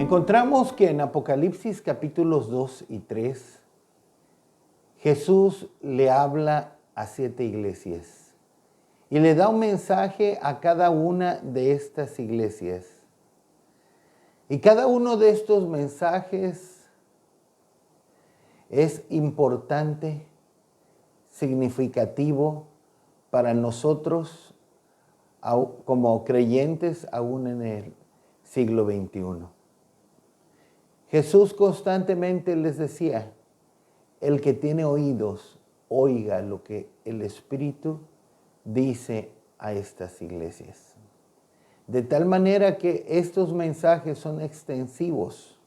Encontramos que en Apocalipsis capítulos 2 y 3, Jesús le habla a 7 iglesias y le da un mensaje a cada una de estas iglesias. Y cada uno de estos mensajes es importante, significativo para nosotros como creyentes aún en el siglo XXI. Jesús constantemente les decía: el que tiene oídos, oiga lo que el Espíritu dice a estas iglesias. De tal manera que estos mensajes son extensivos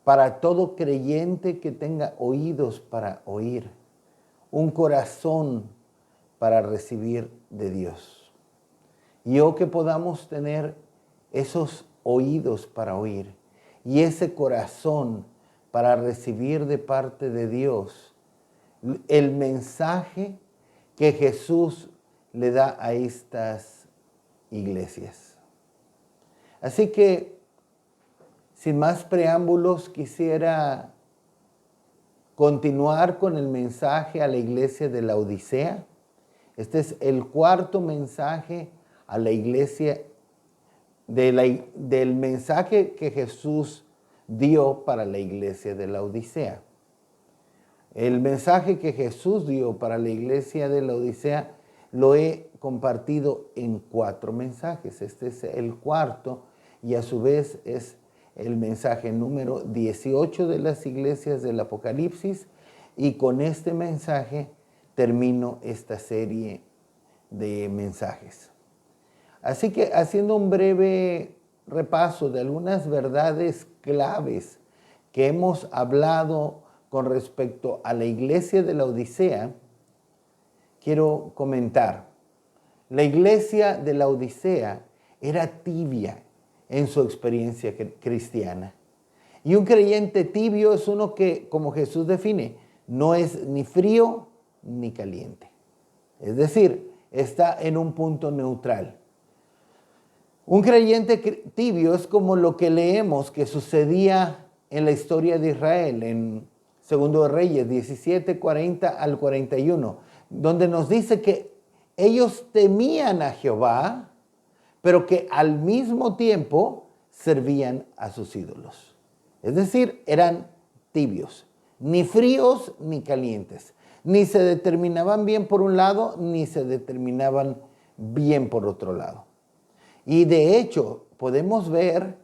para todo creyente que tenga oídos para oír, un corazón para recibir de Dios. Y que podamos tener esos oídos para oír y ese corazón para recibir de parte de Dios el mensaje que Jesús le da a estas iglesias. Así que, sin más preámbulos, quisiera continuar con el mensaje a la iglesia de Laodicea. Este es el cuarto mensaje a la iglesia del mensaje que Jesús dio para la iglesia de Laodicea. El mensaje que Jesús dio para la iglesia de Laodicea lo he compartido en 4 mensajes. Este es el cuarto y a su vez es el mensaje número 18 de las iglesias del Apocalipsis, y con este mensaje termino esta serie de mensajes. Así que, haciendo un breve repaso de algunas verdades claves que hemos hablado con respecto a la iglesia de Laodicea, quiero comentar. La iglesia de Laodicea era tibia en su experiencia cristiana. Y un creyente tibio es uno que, como Jesús define, no es ni frío ni caliente. Es decir, está en un punto neutral. Un creyente tibio es como lo que leemos que sucedía en la historia de Israel, en 2 de Reyes 17, 40 al 41, donde nos dice que ellos temían a Jehová, pero que al mismo tiempo servían a sus ídolos. Es decir, eran tibios, ni fríos ni calientes, ni se determinaban bien por un lado, ni se determinaban bien por otro lado. Y de hecho, podemos ver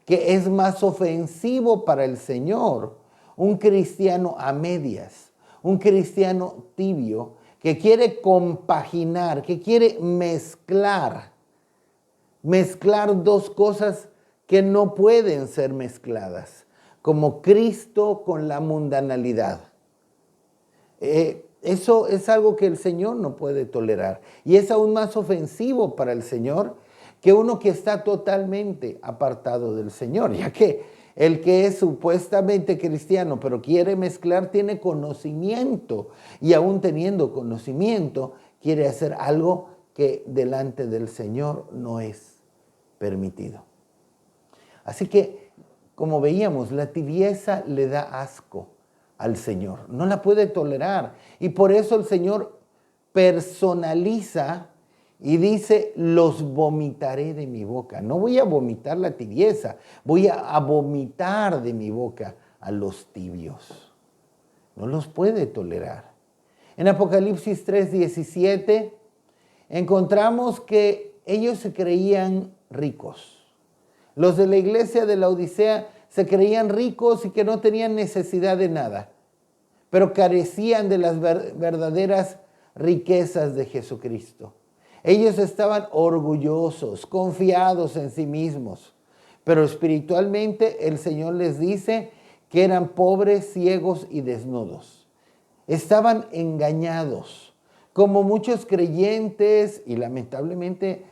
que es más ofensivo para el Señor un cristiano a medias, un cristiano tibio que quiere compaginar, que quiere mezclar dos cosas que no pueden ser mezcladas, como Cristo con la mundanalidad. Eso es algo que el Señor no puede tolerar, y es aún más ofensivo para el Señor que uno que está totalmente apartado del Señor, ya que el que es supuestamente cristiano pero quiere mezclar tiene conocimiento, y aún teniendo conocimiento quiere hacer algo que delante del Señor no es permitido. Así que, como veíamos, la tibieza le da asco al Señor, no la puede tolerar, y por eso el Señor personaliza y dice: los vomitaré de mi boca. No voy a vomitar la tibieza, voy a vomitar de mi boca a los tibios. No los puede tolerar. En Apocalipsis 3:17 encontramos que ellos se creían ricos. Los de la iglesia de Laodicea se creían ricos y que no tenían necesidad de nada, pero carecían de las verdaderas riquezas de Jesucristo. Ellos estaban orgullosos, confiados en sí mismos, pero espiritualmente el Señor les dice que eran pobres, ciegos y desnudos. Estaban engañados, como muchos creyentes y lamentablemente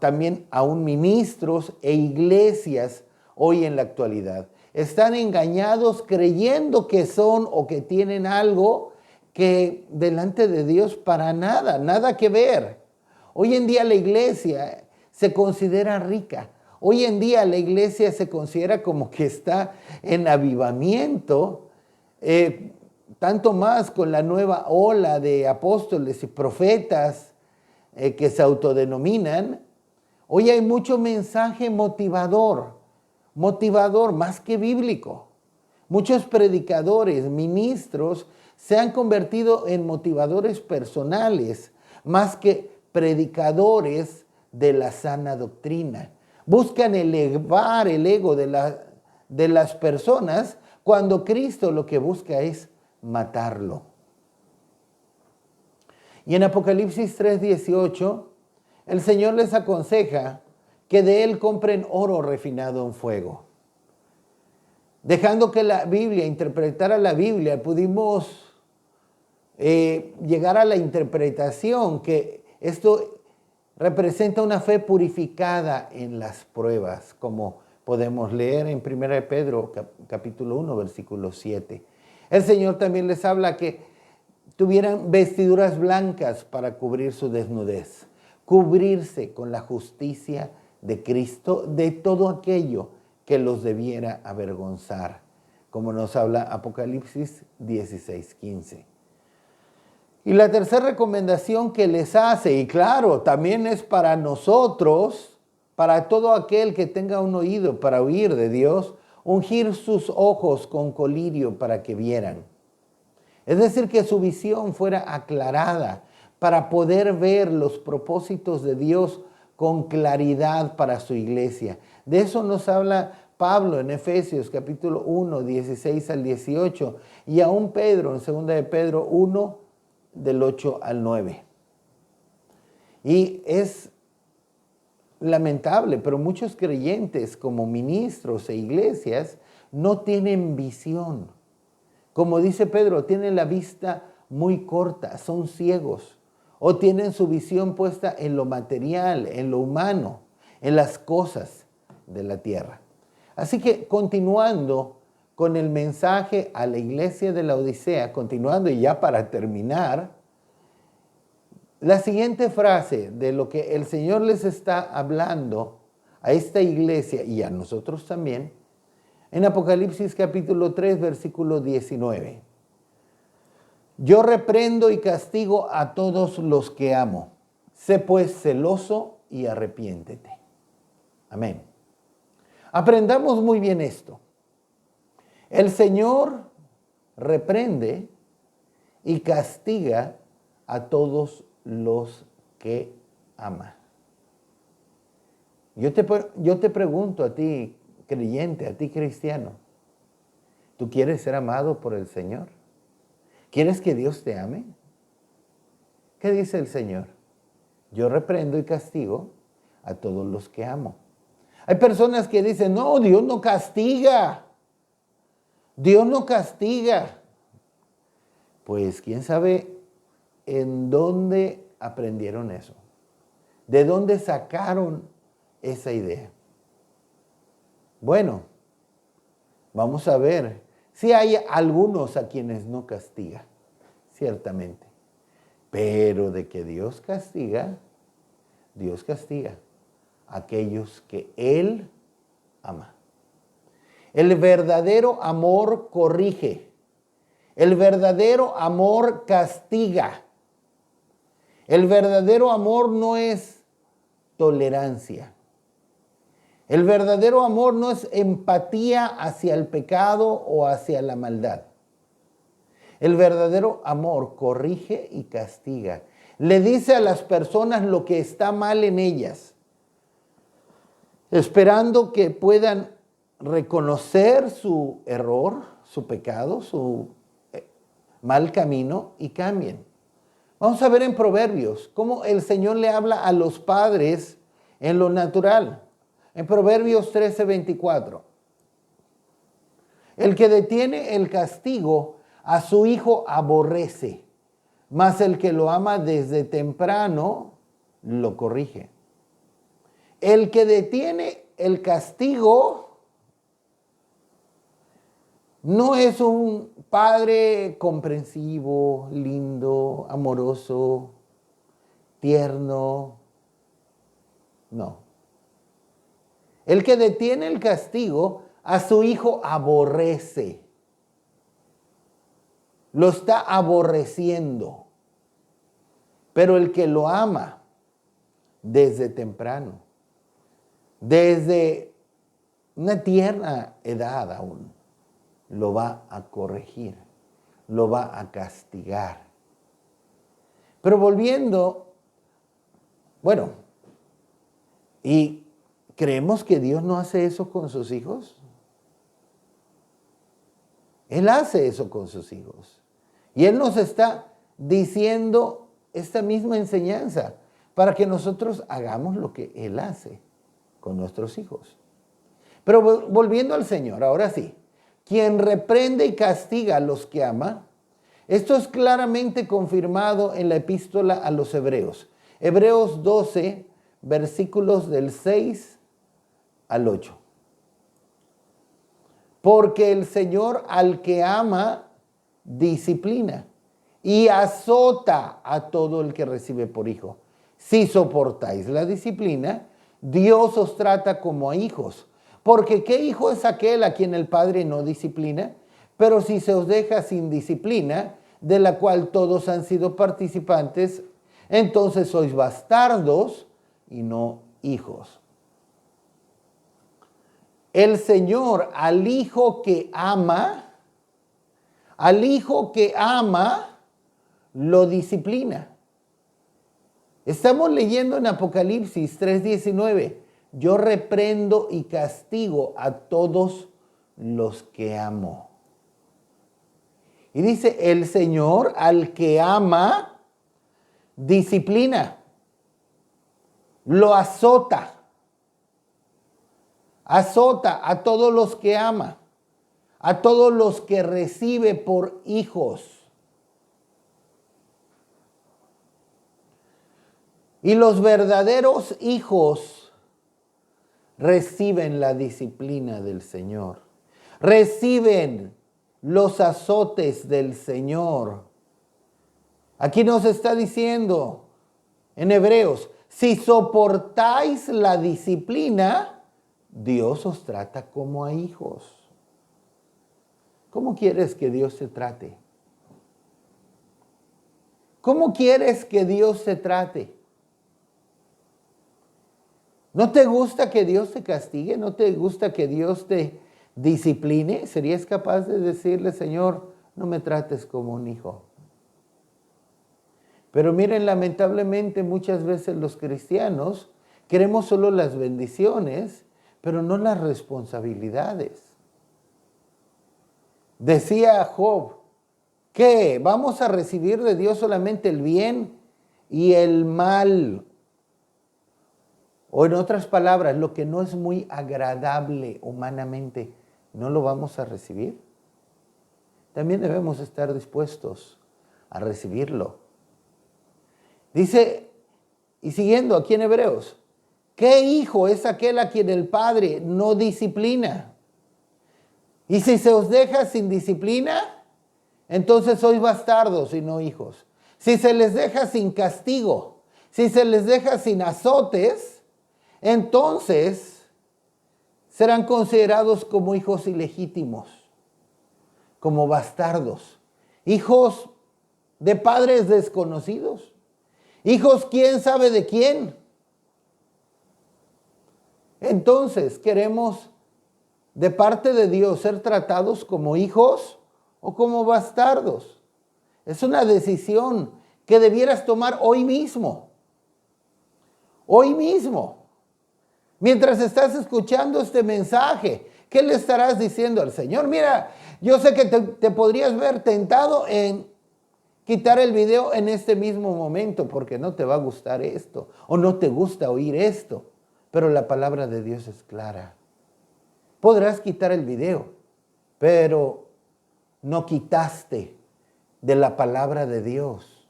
también aún ministros e iglesias hoy en la actualidad. Están engañados creyendo que son o que tienen algo que delante de Dios para nada que ver. Hoy en día la iglesia se considera rica. Hoy en día la iglesia se considera como que está en avivamiento, tanto más con la nueva ola de apóstoles y profetas que se autodenominan. Hoy hay mucho mensaje motivador más que bíblico. Muchos predicadores, ministros, se han convertido en motivadores personales, más que predicadores de la sana doctrina. Buscan elevar el ego de las personas cuando Cristo lo que busca es matarlo. Y en Apocalipsis 3:18, el Señor les aconseja que de Él compren oro refinado en fuego. Dejando que la Biblia interpretara la Biblia, pudimos llegar a la interpretación que esto representa una fe purificada en las pruebas, como podemos leer en 1 Pedro capítulo 1, versículo 7. El Señor también les habla que tuvieran vestiduras blancas para cubrir su desnudez, cubrirse con la justicia de Cristo de todo aquello que los debiera avergonzar, como nos habla Apocalipsis 16:15. Y la tercera recomendación que les hace, y claro, también es para nosotros, para todo aquel que tenga un oído para oír de Dios, ungir sus ojos con colirio para que vieran. Es decir, que su visión fuera aclarada para poder ver los propósitos de Dios con claridad para su iglesia. De eso nos habla Pablo en Efesios capítulo 1, 16 al 18, y aún Pedro en 2 de Pedro 1, del 8 al 9. Y es lamentable, pero muchos creyentes como ministros e iglesias no tienen visión. Como dice Pedro, tienen la vista muy corta, son ciegos, o tienen su visión puesta en lo material, en lo humano, en las cosas de la tierra. Así que continuando con el mensaje a la iglesia de la Odisea, continuando y ya para terminar, la siguiente frase de lo que el Señor les está hablando a esta iglesia y a nosotros también, en Apocalipsis capítulo 3, versículo 19. Yo reprendo y castigo a todos los que amo. Sé pues celoso y arrepiéntete. Amén. Aprendamos muy bien esto. El Señor reprende y castiga a todos los que ama. Yo te pregunto a ti, creyente, a ti, cristiano, ¿tú quieres ser amado por el Señor? ¿Quieres que Dios te ame? ¿Qué dice el Señor? Yo reprendo y castigo a todos los que amo. Hay personas que dicen, no, Dios no castiga. Dios no castiga. Pues quién sabe en dónde aprendieron eso. ¿De dónde sacaron esa idea? Bueno, vamos a ver. Sí hay algunos a quienes no castiga, ciertamente. Pero de que Dios castiga a aquellos que Él ama. El verdadero amor corrige. El verdadero amor castiga. El verdadero amor no es tolerancia. El verdadero amor no es empatía hacia el pecado o hacia la maldad. El verdadero amor corrige y castiga. Le dice a las personas lo que está mal en ellas, esperando que puedan reconocer su error, su pecado, su mal camino y cambien. Vamos a ver en Proverbios cómo el Señor le habla a los padres en lo natural. En Proverbios 13:24. El que detiene el castigo a su hijo aborrece, mas el que lo ama desde temprano lo corrige. El que detiene el castigo no es un padre comprensivo, lindo, amoroso, tierno. No. El que detiene el castigo a su hijo aborrece. Lo está aborreciendo. Pero el que lo ama desde temprano, desde una tierna edad aún, lo va a corregir, lo va a castigar. Pero volviendo, ¿y creemos que Dios no hace eso con sus hijos? Él hace eso con sus hijos. Y Él nos está diciendo esta misma enseñanza para que nosotros hagamos lo que Él hace con nuestros hijos. Pero volviendo al Señor, ahora sí, quien reprende y castiga a los que ama, esto es claramente confirmado en la epístola a los Hebreos. Hebreos 12, versículos del 6 al 8. Porque el Señor al que ama, disciplina y azota a todo el que recibe por hijo. Si soportáis la disciplina, Dios os trata como a hijos. Porque ¿qué hijo es aquel a quien el Padre no disciplina? Pero si se os deja sin disciplina, de la cual todos han sido participantes, entonces sois bastardos y no hijos. El Señor al hijo que ama, lo disciplina. Estamos leyendo en Apocalipsis 3:19. Yo reprendo y castigo a todos los que amo. Y dice, el Señor al que ama, disciplina, lo azota. Azota a todos los que ama, a todos los que recibe por hijos. Y los verdaderos hijos reciben la disciplina del Señor. Reciben los azotes del Señor. Aquí nos está diciendo en Hebreos, si soportáis la disciplina, Dios os trata como a hijos. ¿Cómo quieres que Dios te trate? ¿Cómo quieres que Dios te trate? ¿No te gusta que Dios te castigue? ¿No te gusta que Dios te discipline? ¿Serías capaz de decirle, Señor, no me trates como un hijo? Pero miren, lamentablemente muchas veces los cristianos queremos solo las bendiciones, pero no las responsabilidades. Decía Job, ¿qué? ¿Vamos a recibir de Dios solamente el bien y el mal? O en otras palabras, lo que no es muy agradable humanamente, ¿no lo vamos a recibir? También debemos estar dispuestos a recibirlo. Dice, y siguiendo aquí en Hebreos, ¿qué hijo es aquel a quien el Padre no disciplina? Y si se os deja sin disciplina, entonces sois bastardos y no hijos. Si se les deja sin castigo, si se les deja sin azotes, entonces serán considerados como hijos ilegítimos, como bastardos, hijos de padres desconocidos, hijos quién sabe de quién. Entonces, ¿queremos de parte de Dios ser tratados como hijos o como bastardos? Es una decisión que debieras tomar hoy mismo. Hoy mismo. Mientras estás escuchando este mensaje, ¿qué le estarás diciendo al Señor? Mira, yo sé que te podrías ver tentado en quitar el video en este mismo momento porque no te va a gustar esto o no te gusta oír esto. Pero la palabra de Dios es clara. Podrás quitar el video, pero no quitaste de la palabra de Dios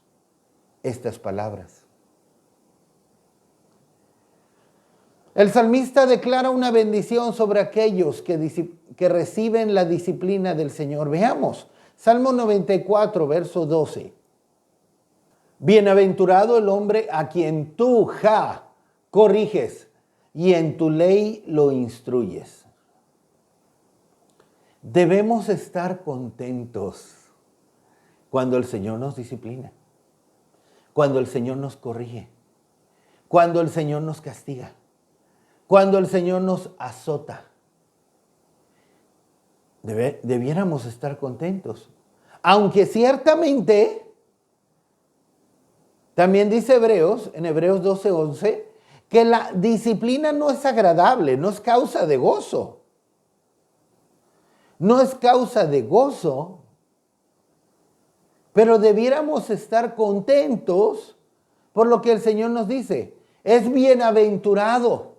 estas palabras. El salmista declara una bendición sobre aquellos que reciben la disciplina del Señor. Veamos, Salmo 94, verso 12. Bienaventurado el hombre a quien tú, corriges y en tu ley lo instruyes. Debemos estar contentos cuando el Señor nos disciplina, cuando el Señor nos corrige, cuando el Señor nos castiga, cuando el Señor nos azota. Debiéramos estar contentos. Aunque ciertamente, también dice Hebreos, en Hebreos 12:11, que la disciplina no es agradable, no es causa de gozo. No es causa de gozo, pero debiéramos estar contentos por lo que el Señor nos dice. Es bienaventurado,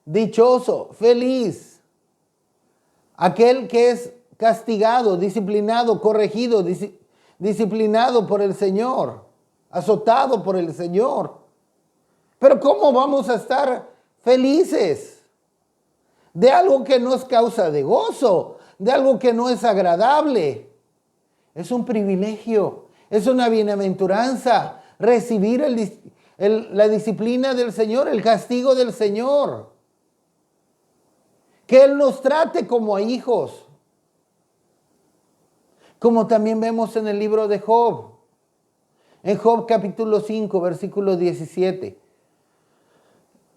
dichoso, feliz, aquel que es castigado, disciplinado, corregido, disciplinado por el Señor, azotado por el Señor. Pero ¿cómo vamos a estar felices de algo que no es causa de gozo, de algo que no es agradable? Es un privilegio, es una bienaventuranza recibir la disciplina del Señor, el castigo del Señor. Que Él nos trate como a hijos. Como también vemos en el libro de Job. En Job capítulo 5, versículo 17.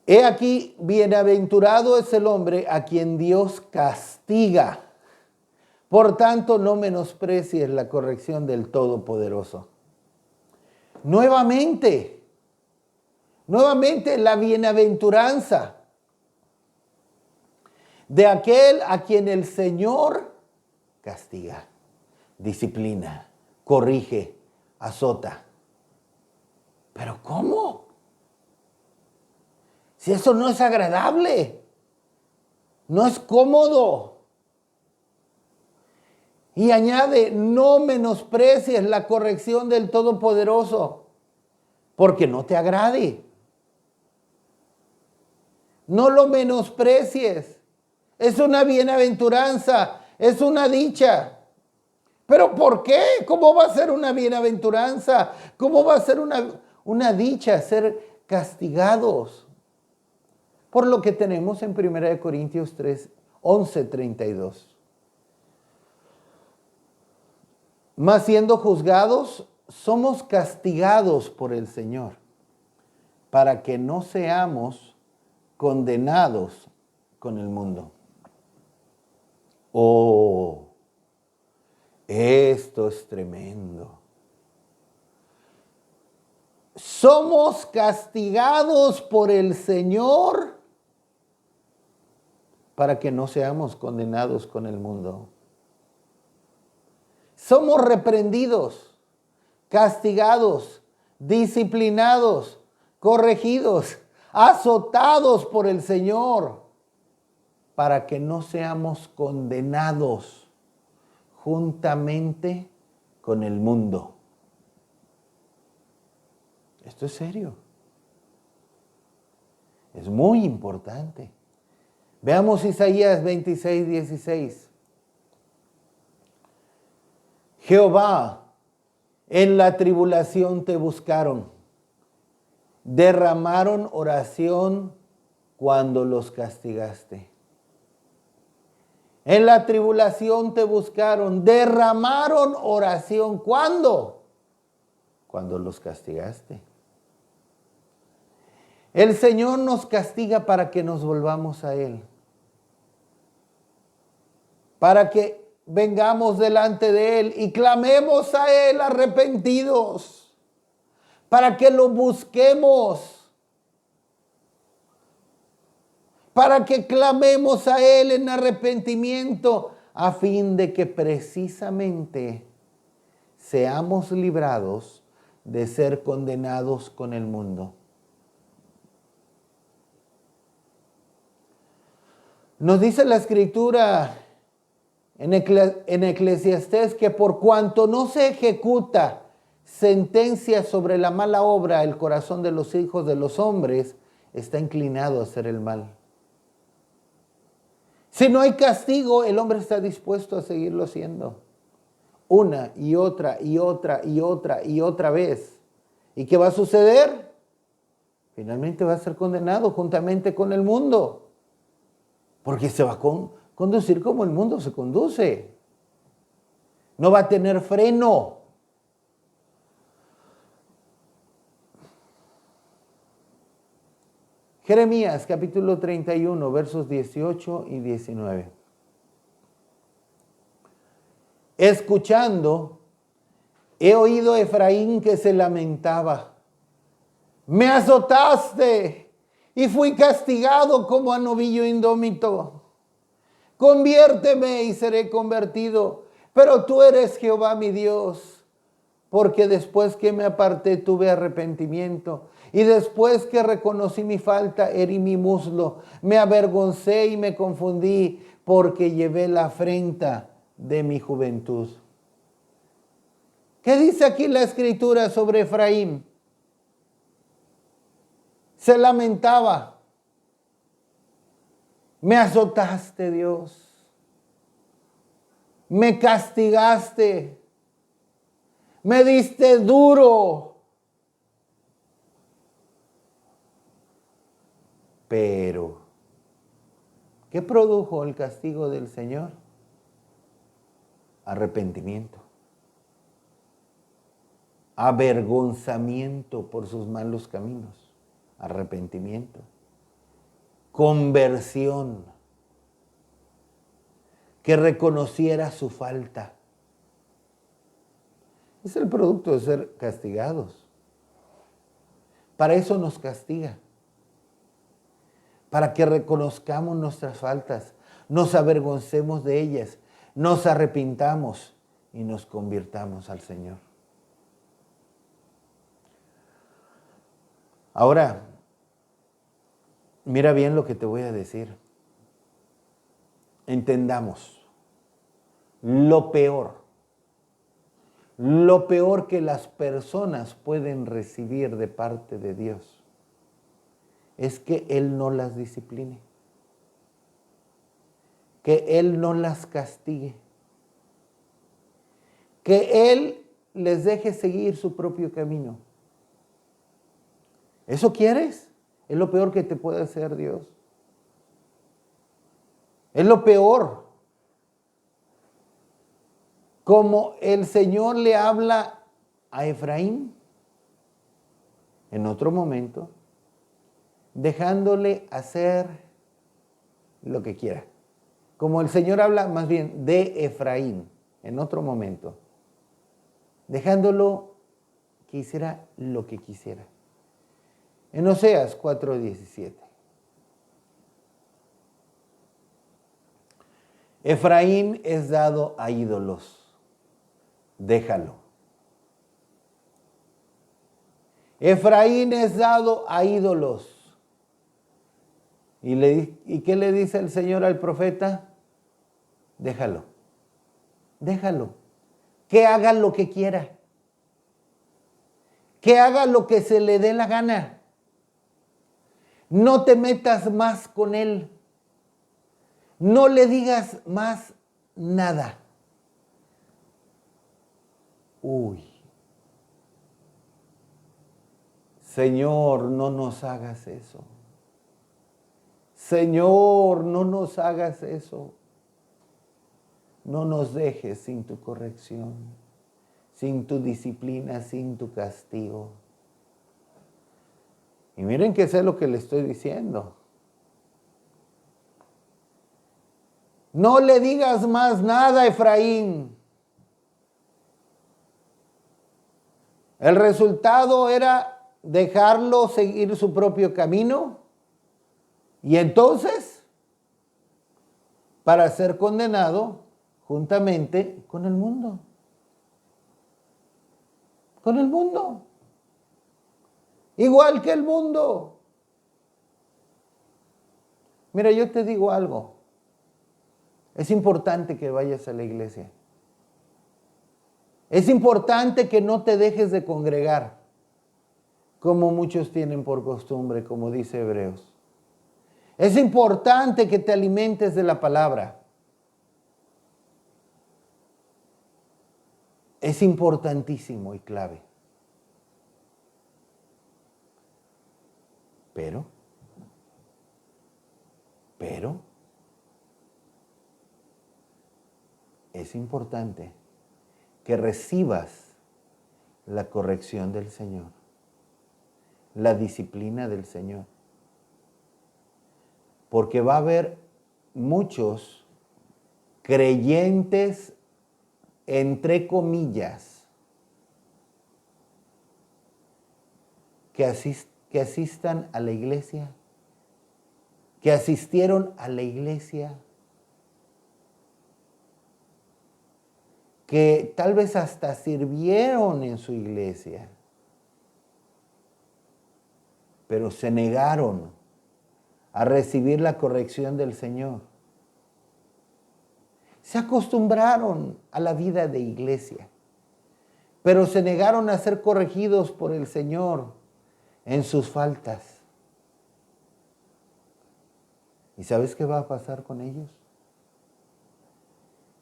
He aquí, bienaventurado es el hombre a quien Dios castiga. Por tanto, no menosprecies la corrección del Todopoderoso. Nuevamente la bienaventuranza de aquel a quien el Señor castiga, disciplina, corrige, azota. ¿Pero cómo? Si eso no es agradable, no es cómodo. Y añade, no menosprecies la corrección del Todopoderoso, porque no te agrade. No lo menosprecies. Es una bienaventuranza, es una dicha. ¿Pero por qué? ¿Cómo va a ser una bienaventuranza? ¿Cómo va a ser una dicha ser castigados? Por lo que tenemos en 1 Corintios 3, 11:32. Mas siendo juzgados, somos castigados por el Señor, para que no seamos condenados con el mundo. Oh, esto es tremendo. Somos castigados por el Señor para que no seamos condenados con el mundo. Somos reprendidos, castigados, disciplinados, corregidos, azotados por el Señor, para que no seamos condenados juntamente con el mundo. Esto es serio. Es muy importante. Veamos Isaías 26:16. Jehová, en la tribulación te buscaron, derramaron oración cuando los castigaste. En la tribulación te buscaron, derramaron oración. ¿Cuándo? Cuando los castigaste. El Señor nos castiga para que nos volvamos a Él. Para que vengamos delante de Él y clamemos a Él arrepentidos. Para que lo busquemos. Para que clamemos a Él en arrepentimiento, a fin de que precisamente seamos librados de ser condenados con el mundo. Nos dice la Escritura en Eclesiastés que por cuanto no se ejecuta sentencia sobre la mala obra, el corazón de los hijos de los hombres está inclinado a hacer el mal. Si no hay castigo, el hombre está dispuesto a seguirlo haciendo. Una y otra y otra y otra y otra vez. ¿Y qué va a suceder? finalmente va a ser condenado juntamente con el mundo, porque se va a conducir como el mundo se conduce. No va a tener freno. Jeremías capítulo 31, versos 18 y 19. Escuchando, he oído a Efraín que se lamentaba. Me azotaste y fui castigado como a novillo indómito. Conviérteme y seré convertido, pero tú eres Jehová mi Dios. Porque después que me aparté tuve arrepentimiento, y después que reconocí mi falta herí mi muslo, me avergoncé y me confundí, porque llevé la afrenta de mi juventud. ¿Qué dice aquí la Escritura sobre Efraín? Se lamentaba. Me azotaste, Dios. Me castigaste. Me diste duro. Pero, ¿qué produjo el castigo del Señor? Arrepentimiento. Avergonzamiento por sus malos caminos. Arrepentimiento. Conversión. Que reconociera su falta. Es el producto de ser castigados. Para eso nos castiga. Para que reconozcamos nuestras faltas, nos avergoncemos de ellas, nos arrepintamos y nos convirtamos al Señor. Ahora, mira bien lo que te voy a decir. Entendamos, lo peor que las personas pueden recibir de parte de Dios es que Él no las discipline, que Él no las castigue, que Él les deje seguir su propio camino. ¿Eso quieres? Es lo peor que te puede hacer Dios. Es lo peor. Como el Señor le habla a Efraín en otro momento, dejándole hacer lo que quiera. Como el Señor habla más bien de Efraín en otro momento, dejándolo que hiciera lo que quisiera. En Oseas 4:17. Efraín es dado a ídolos, déjalo. Efraín es dado a ídolos. ¿Y qué le dice el Señor al profeta? Déjalo, déjalo, que haga lo que quiera, que haga lo que se le dé la gana. No te metas más con él, no le digas más nada. Uy, Señor, no nos hagas eso. Señor, no nos hagas eso. No nos dejes sin tu corrección, sin tu disciplina, sin tu castigo. Y miren que sé lo que le estoy diciendo. No le digas más nada, Efraín. El resultado era dejarlo seguir su propio camino y entonces para ser condenado juntamente con el mundo. Con el mundo. Igual que el mundo. Mira, yo te digo algo. Es importante que vayas a la iglesia. Es importante que no te dejes de congregar, como muchos tienen por costumbre, como dice Hebreos. Es importante que te alimentes de la palabra. Es importantísimo y clave. Pero, es importante que recibas la corrección del Señor, la disciplina del Señor. Porque va a haber muchos creyentes, entre comillas, que asistan a la iglesia, que asistieron a la iglesia, que tal vez hasta sirvieron en su iglesia, pero se negaron a recibir la corrección del Señor. Se acostumbraron a la vida de iglesia, pero se negaron a ser corregidos por el Señor en sus faltas. ¿Y sabes qué va a pasar con ellos?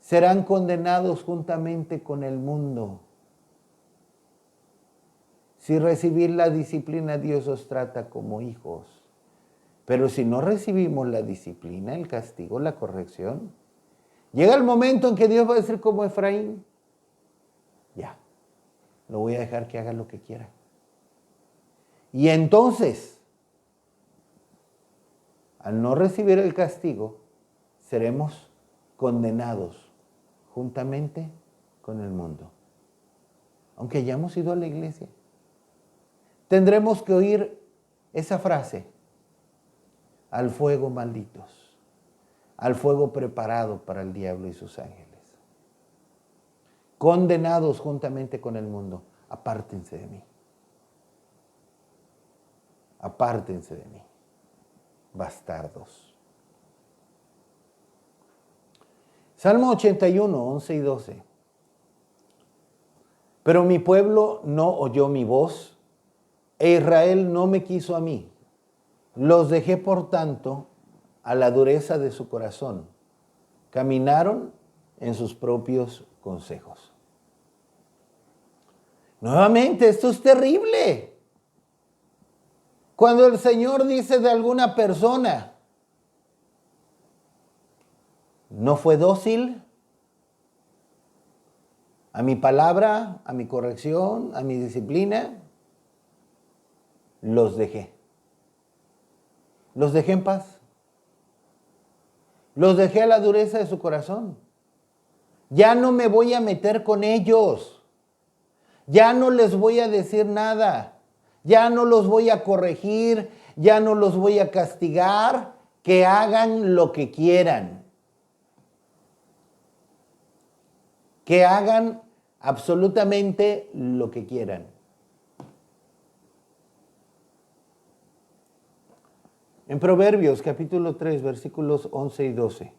Serán condenados juntamente con el mundo. Si recibir la disciplina, Dios os trata como hijos. Pero si no recibimos la disciplina, el castigo, la corrección, llega el momento en que Dios va a decir como Efraín, ya, lo voy a dejar que haga lo que quiera. Y entonces, al no recibir el castigo, seremos condenados juntamente con el mundo. Aunque hayamos ido a la iglesia, tendremos que oír esa frase: al fuego malditos, al fuego preparado para el diablo y sus ángeles. Condenados juntamente con el mundo, apártense de mí. Apártense de mí, bastardos. Salmo 81, 11 y 12. Pero mi pueblo no oyó mi voz, e Israel no me quiso a mí. Los dejé, por tanto, a la dureza de su corazón. Caminaron en sus propios consejos. Nuevamente, esto es terrible. Cuando el Señor dice de alguna persona, no fue dócil a mi palabra, a mi corrección, a mi disciplina, los dejé. Los dejé en paz. Los dejé a la dureza de su corazón. Ya no me voy a meter con ellos. Ya no les voy a decir nada. Ya no los voy a corregir. Ya no los voy a castigar. Que hagan lo que quieran. Que hagan absolutamente lo que quieran. En Proverbios capítulo 3, versículos 11 y 12.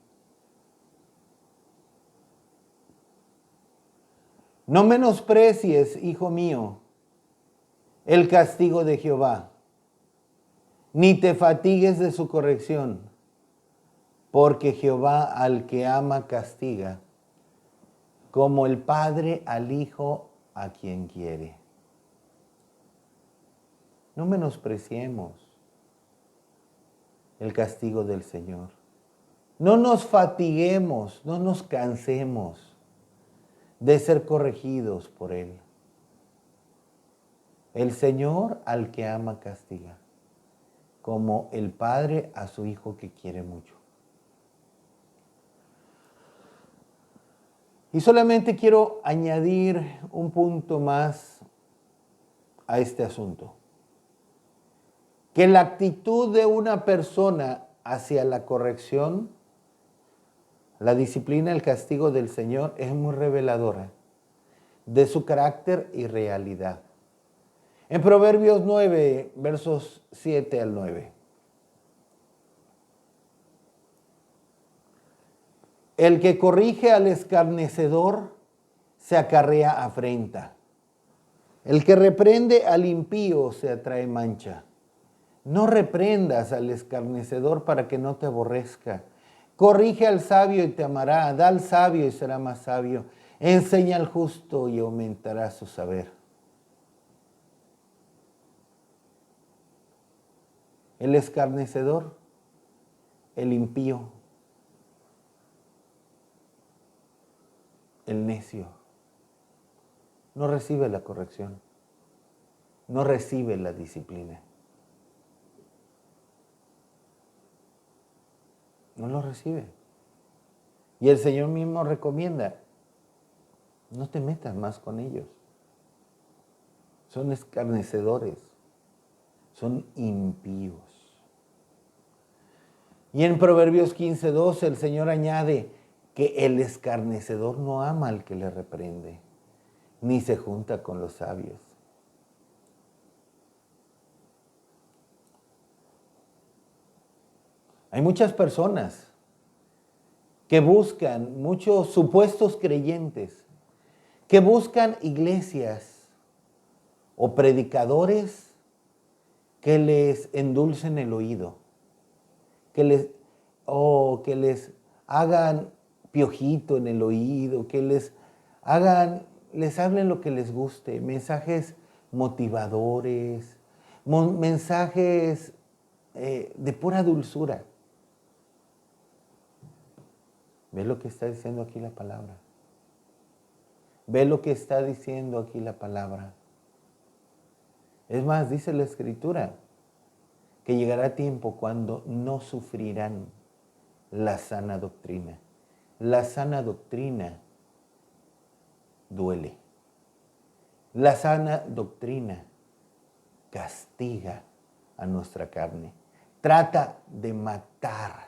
No menosprecies, hijo mío, el castigo de Jehová, ni te fatigues de su corrección, porque Jehová al que ama castiga, como el padre al hijo a quien quiere. No menospreciemos el castigo del Señor. No nos fatiguemos, no nos cansemos de ser corregidos por Él. El Señor al que ama castiga, como el padre a su hijo que quiere mucho. Y solamente quiero añadir un punto más a este asunto. Que la actitud de una persona hacia la corrección, la disciplina, el castigo del Señor es muy reveladora de su carácter y realidad. En Proverbios 9, versos 7 al 9. El que corrige al escarnecedor se acarrea afrenta. El que reprende al impío se atrae mancha. No reprendas al escarnecedor para que no te aborrezca. Corrige al sabio y te amará. Da al sabio y será más sabio. Enseña al justo y aumentará su saber. el escarnecedor, el impío, el necio, no recibe la corrección, no recibe la disciplina. No lo recibe. Y el Señor mismo recomienda, no te metas más con ellos. Son escarnecedores, son impíos. Y en Proverbios 15:12 el Señor añade que el escarnecedor no ama al que le reprende, ni se junta con los sabios. Hay muchas personas que buscan, muchos supuestos creyentes, que buscan iglesias o predicadores que les endulcen el oído, que les hagan piojito en el oído, que les hablen lo que les guste, mensajes motivadores, mensajes de pura dulzura. ¿Ve lo que está diciendo aquí la palabra? ¿Ve lo que está diciendo aquí la palabra? Es más, dice la Escritura que llegará tiempo cuando no sufrirán la sana doctrina. La sana doctrina duele. La sana doctrina castiga a nuestra carne. Trata de matar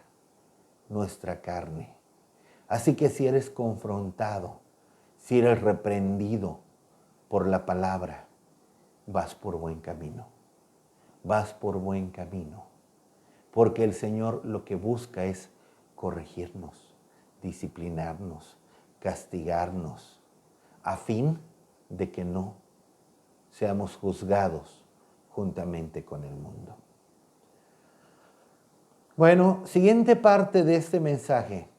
nuestra carne. Así que si eres confrontado, si eres reprendido por la palabra, vas por buen camino. Vas por buen camino. Porque el Señor lo que busca es corregirnos, disciplinarnos, castigarnos, a fin de que no seamos juzgados juntamente con el mundo. Bueno, siguiente parte de este mensaje.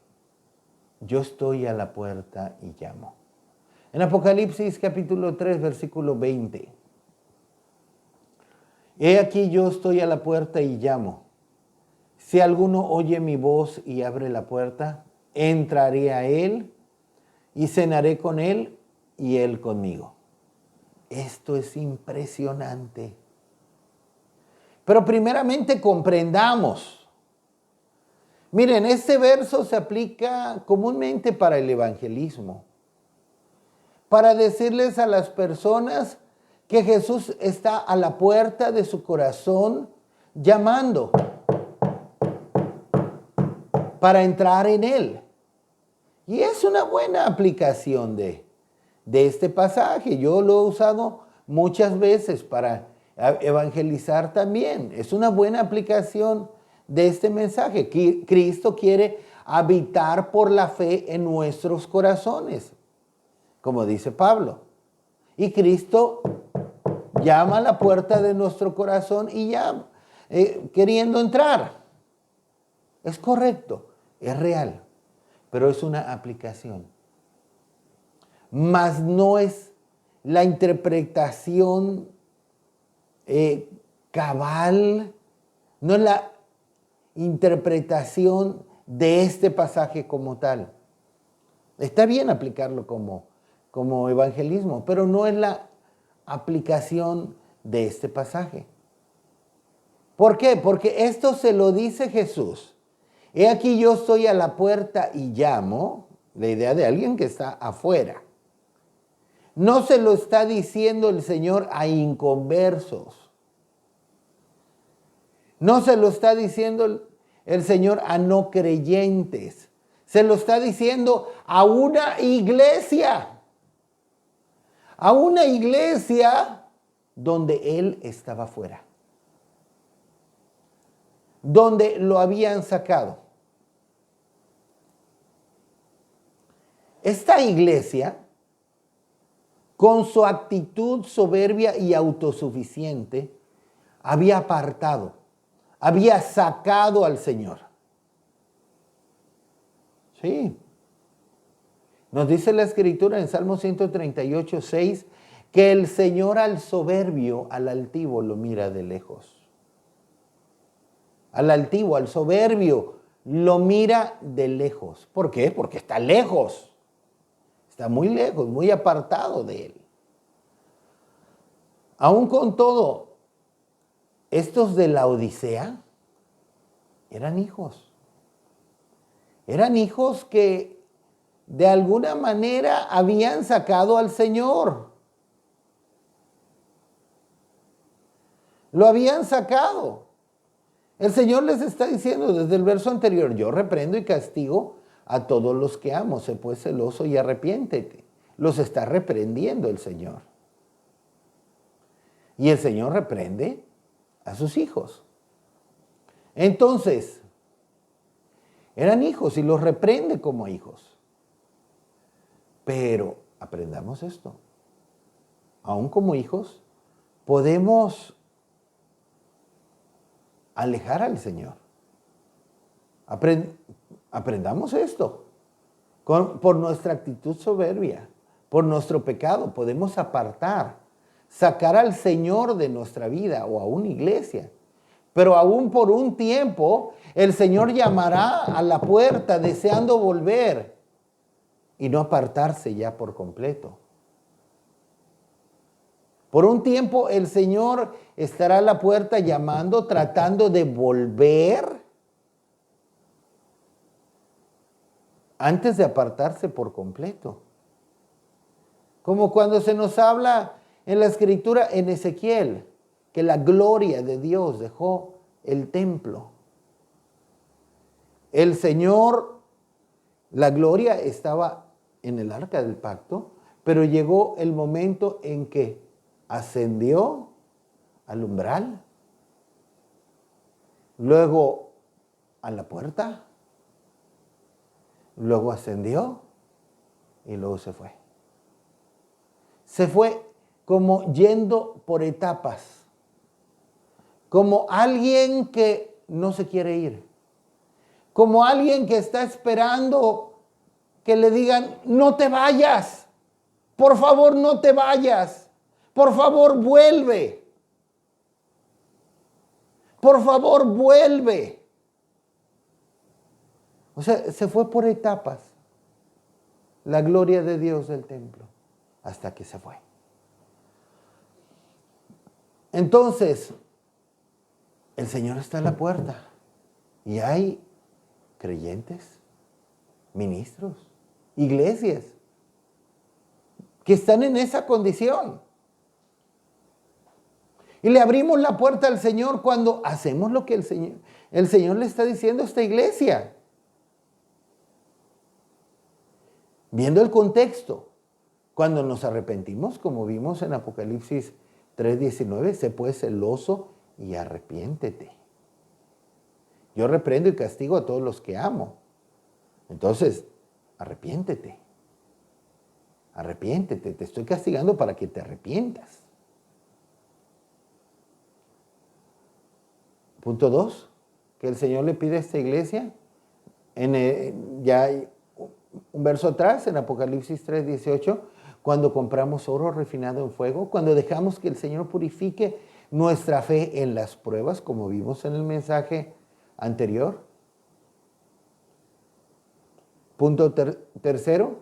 Yo estoy a la puerta y llamo. En Apocalipsis capítulo 3, versículo 20. He aquí yo estoy a la puerta y llamo. Si alguno oye mi voz y abre la puerta, entraré a él y cenaré con él y él conmigo. Esto es impresionante. Pero primeramente comprendamos. Miren, este verso se aplica comúnmente para el evangelismo. Para decirles a las personas que Jesús está a la puerta de su corazón llamando para entrar en él. Y es una buena aplicación de este pasaje. Yo lo he usado muchas veces para evangelizar también. Es una buena aplicación de este mensaje. Cristo quiere habitar por la fe en nuestros corazones, como dice Pablo. Y Cristo llama a la puerta de nuestro corazón y llama, queriendo entrar. Es correcto, es real, pero es una aplicación. Mas no es la interpretación cabal, no es la interpretación de este pasaje como tal. Está bien aplicarlo como evangelismo, pero no es la aplicación de este pasaje. ¿Por qué? Porque esto se lo dice Jesús. He aquí yo estoy a la puerta y llamo, la idea de alguien que está afuera. No se lo está diciendo el Señor a inconversos. No se lo está diciendo el Señor a no creyentes. Se lo está diciendo a una iglesia. A una iglesia donde Él estaba fuera. Donde lo habían sacado. Esta iglesia, con su actitud soberbia y autosuficiente, había apartado, había sacado al Señor. Sí. Nos dice la Escritura en Salmo 138, 6, que el Señor al soberbio, al altivo, lo mira de lejos. al altivo, al soberbio, lo mira de lejos. ¿Por qué? Porque está lejos. Está muy lejos, muy apartado de él. Aún con todo, estos de la Odisea eran hijos. Eran hijos que de alguna manera habían sacado al Señor. Lo habían sacado. El Señor les está diciendo desde el verso anterior, yo reprendo y castigo a todos los que amo, sé pues celoso y arrepiéntete. Los está reprendiendo el Señor. Y el Señor reprende a sus hijos. Entonces, eran hijos y los reprende como hijos. Pero aprendamos esto. Aún como hijos, podemos alejar al Señor. Aprendamos esto. Por nuestra actitud soberbia, por nuestro pecado, podemos apartar, sacar al Señor de nuestra vida o a una iglesia. Pero aún por un tiempo, el Señor llamará a la puerta deseando volver y no apartarse ya por completo. Por un tiempo el Señor estará a la puerta llamando, tratando de volver antes de apartarse por completo. Como cuando se nos habla en la Escritura en Ezequiel, que la gloria de Dios dejó el templo. El Señor, la gloria estaba en el arca del pacto, pero llegó el momento en que ascendió al umbral, luego a la puerta, luego ascendió y luego se fue. Se fue como yendo por etapas, como alguien que no se quiere ir, como alguien que está esperando que le digan, no te vayas, por favor no te vayas, por favor vuelve, por favor vuelve. O sea, se fue por etapas la gloria de Dios del templo hasta que se fue. Entonces, el Señor está a la puerta y hay creyentes, ministros, iglesias que están en esa condición. Y le abrimos la puerta al Señor cuando hacemos lo que el Señor le está diciendo a esta iglesia. Viendo el contexto, cuando nos arrepentimos, como vimos en Apocalipsis 3:19, sé pues celoso y arrepiéntete. Yo reprendo y castigo a todos los que amo. Entonces, arrepiéntete. Arrepiéntete. Te estoy castigando para que te arrepientas. Punto 2, que el Señor le pide a esta iglesia, ya hay un verso atrás, en Apocalipsis 3:18, cuando compramos oro refinado en fuego, cuando dejamos que el Señor purifique nuestra fe en las pruebas, como vimos en el mensaje anterior. Punto tercero,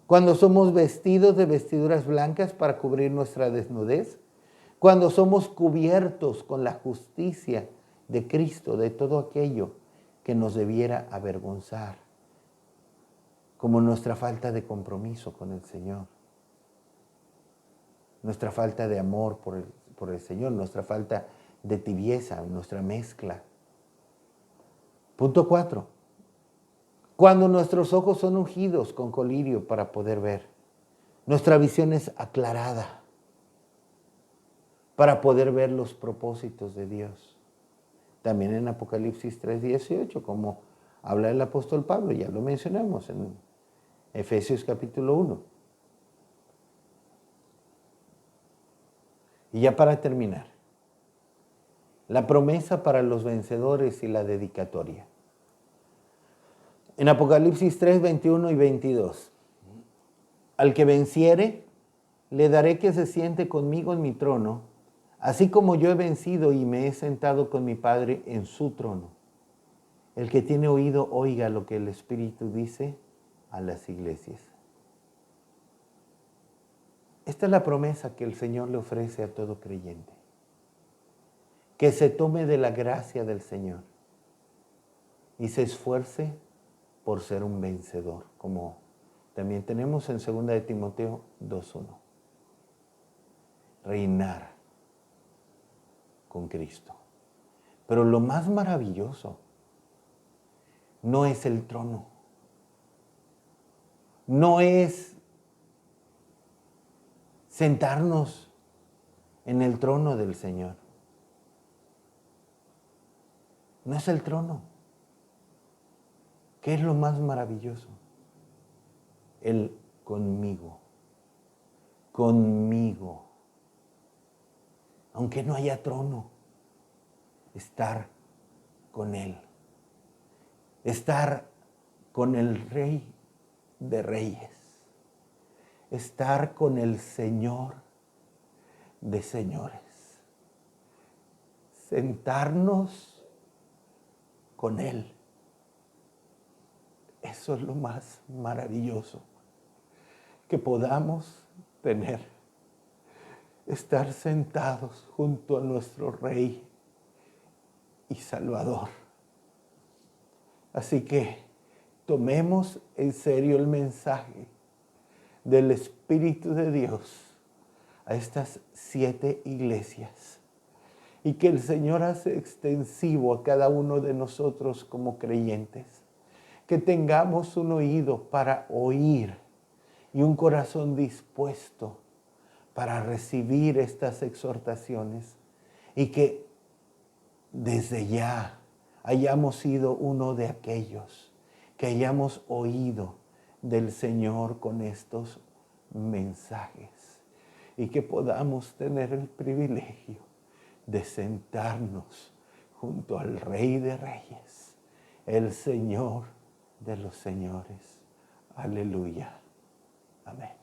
cuando somos vestidos de vestiduras blancas para cubrir nuestra desnudez, cuando somos cubiertos con la justicia de Cristo, de todo aquello que nos debiera avergonzar, como nuestra falta de compromiso con el Señor, nuestra falta de amor por el Señor, nuestra falta de tibieza, nuestra mezcla. Punto 4. Cuando nuestros ojos son ungidos con colirio para poder ver, nuestra visión es aclarada para poder ver los propósitos de Dios. También en Apocalipsis 3:18, como habla el apóstol Pablo, ya lo mencionamos en Efesios capítulo 1. Y ya para terminar, la promesa para los vencedores y la dedicatoria. En Apocalipsis 3:21 y 22, al que venciere, le daré que se siente conmigo en mi trono, Así como yo he vencido y me he sentado con mi Padre en su trono. El que tiene oído, oiga lo que el Espíritu dice a las iglesias. Esta es la promesa que el Señor le ofrece a todo creyente. Que se tome de la gracia del Señor y se esfuerce por ser un vencedor, como también tenemos en 2 de Timoteo 2:1. Reinar con Cristo. Pero lo más maravilloso no es el trono. No es sentarnos en el trono del Señor. No es el trono. ¿Qué es lo más maravilloso? El conmigo. Conmigo. Aunque no haya trono, estar con Él. Estar con el Rey de Reyes. Estar con el Señor de señores. Sentarnos con Él. Eso es lo más maravilloso que podamos tener. Estar sentados junto a nuestro Rey y Salvador. Así que tomemos en serio el mensaje del Espíritu de Dios a estas 7 iglesias y que el Señor hace extensivo a cada uno de nosotros como creyentes, que tengamos un oído para oír y un corazón dispuesto para recibir estas exhortaciones y que desde ya hayamos sido uno de aquellos que hayamos oído del Señor con estos mensajes y que podamos tener el privilegio de sentarnos junto al Rey de Reyes, el Señor de los señores. Aleluya. Amén.